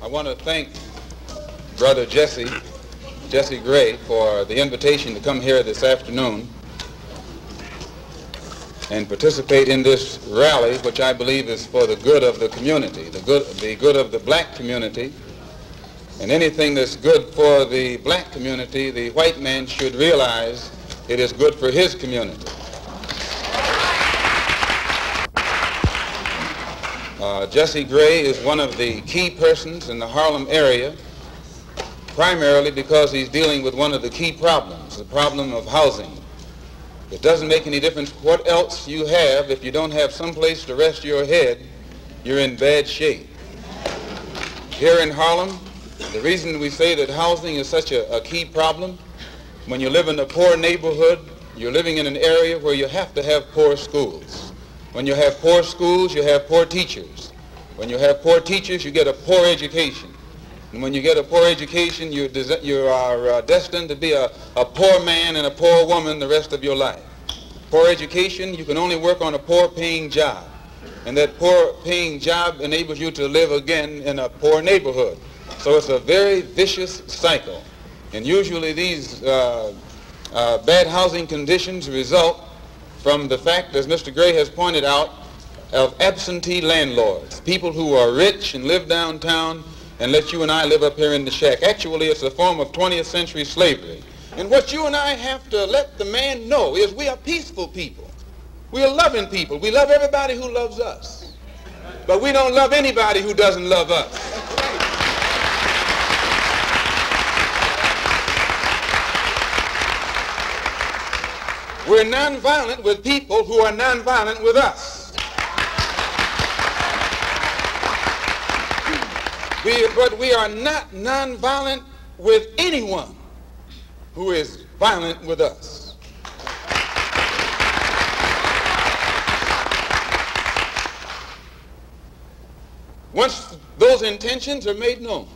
I want to thank Brother Jesse Gray, for the invitation to come here this afternoon and participate in this rally, which I believe is for the good of the community, the good of the black community. And anything that's good for the black community, the white man should realize it is good for his community. Jesse Gray is one of the key persons in the Harlem area, primarily because he's dealing with one of the key problems, the problem of housing. It doesn't make any difference what else you have. If you don't have some place to rest your head, you're in bad shape. Here in Harlem, the reason we say that housing is such a key problem, when you live in a poor neighborhood, you're living in an area where you have to have poor schools. When you have poor schools, you have poor teachers. When you have poor teachers, you get a poor education. And when you get a poor education, you are destined to be a poor man and a poor woman the rest of your life. Poor education, you can only work on a poor-paying job. And that poor-paying job enables you to live again in a poor neighborhood. So it's a very vicious cycle. And usually these bad housing conditions result from the fact, as Mr. Gray has pointed out, of absentee landlords, people who are rich and live downtown and let you and I live up here in the shack. Actually, it's a form of 20th century slavery. And what you and I have to let the man know is we are peaceful people. We are loving people. We love everybody who loves us. But we don't love anybody who doesn't love us. We're nonviolent with people who are nonviolent with us. But we are not nonviolent with anyone who is violent with us. Once those intentions are made known,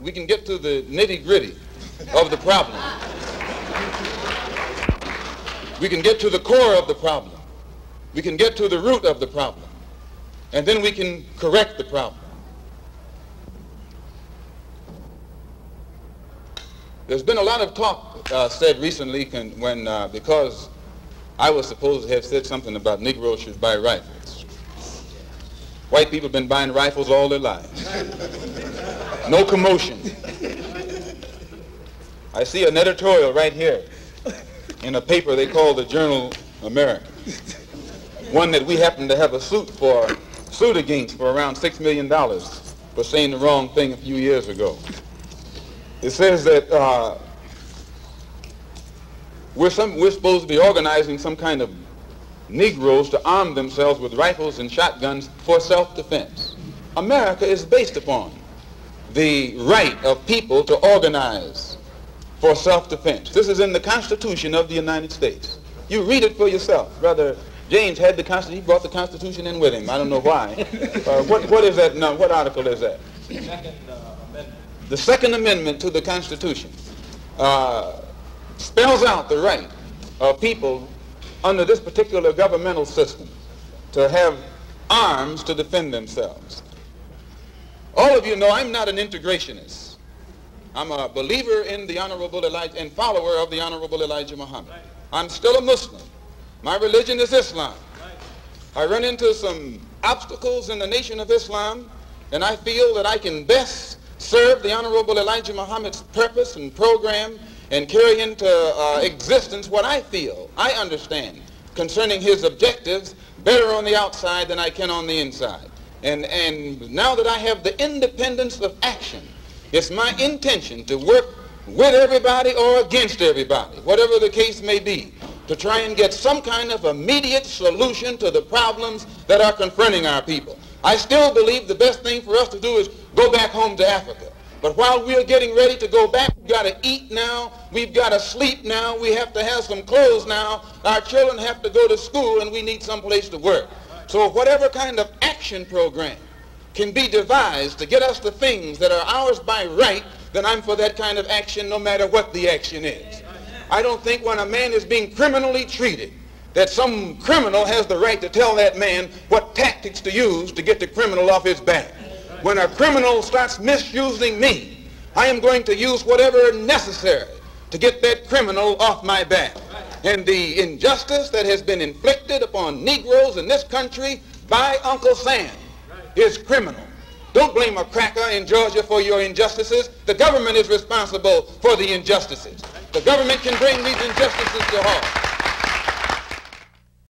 we can get to the nitty-gritty of the problem. We can get to the core of the problem. We can get to the root of the problem. And then we can correct the problem. There's been a lot of talk said recently because I was supposed to have said something about Negroes should buy rifles. White people have been buying rifles all their lives. No commotion. I see an editorial right here in a paper they call the Journal American. One that we happen to have a suit against for around $6 million for saying the wrong thing a few years ago. It says that we're supposed to be organizing some kind of Negroes to arm themselves with rifles and shotguns for self-defense. America is based upon the right of people to organize for self-defense. This is in the Constitution of the United States. You read it for yourself. Brother James had the Constitution. He brought the Constitution in with him. I don't know why. What is that now? What article is that? The Second Amendment to the Constitution spells out the right of people under this particular governmental system to have arms to defend themselves. All of you know I'm not an integrationist. I'm a believer in the Honorable Elijah and follower of the Honorable Elijah Muhammad. I'm still a Muslim. My religion is Islam. I run into some obstacles in the Nation of Islam, and I feel that I can best serve the Honorable Elijah Muhammad's purpose and program and carry into existence what I feel, I understand, concerning his objectives better on the outside than I can on the inside. And now that I have the independence of action, it's my intention to work with everybody or against everybody, whatever the case may be, to try and get some kind of immediate solution to the problems that are confronting our people. I still believe the best thing for us to do is go back home to Africa. But while we're getting ready to go back, we've got to eat now, we've got to sleep now, we have to have some clothes now, our children have to go to school, and we need some place to work. So whatever kind of action program can be devised to get us the things that are ours by right, then I'm for that kind of action no matter what the action is. I don't think when a man is being criminally treated that some criminal has the right to tell that man what tactics to use to get the criminal off his back. When a criminal starts misusing me, I am going to use whatever necessary to get that criminal off my back. And the injustice that has been inflicted upon Negroes in this country by Uncle Sam is criminal. Don't blame a cracker in Georgia for your injustices. The government is responsible for the injustices. The government can bring these injustices to halt.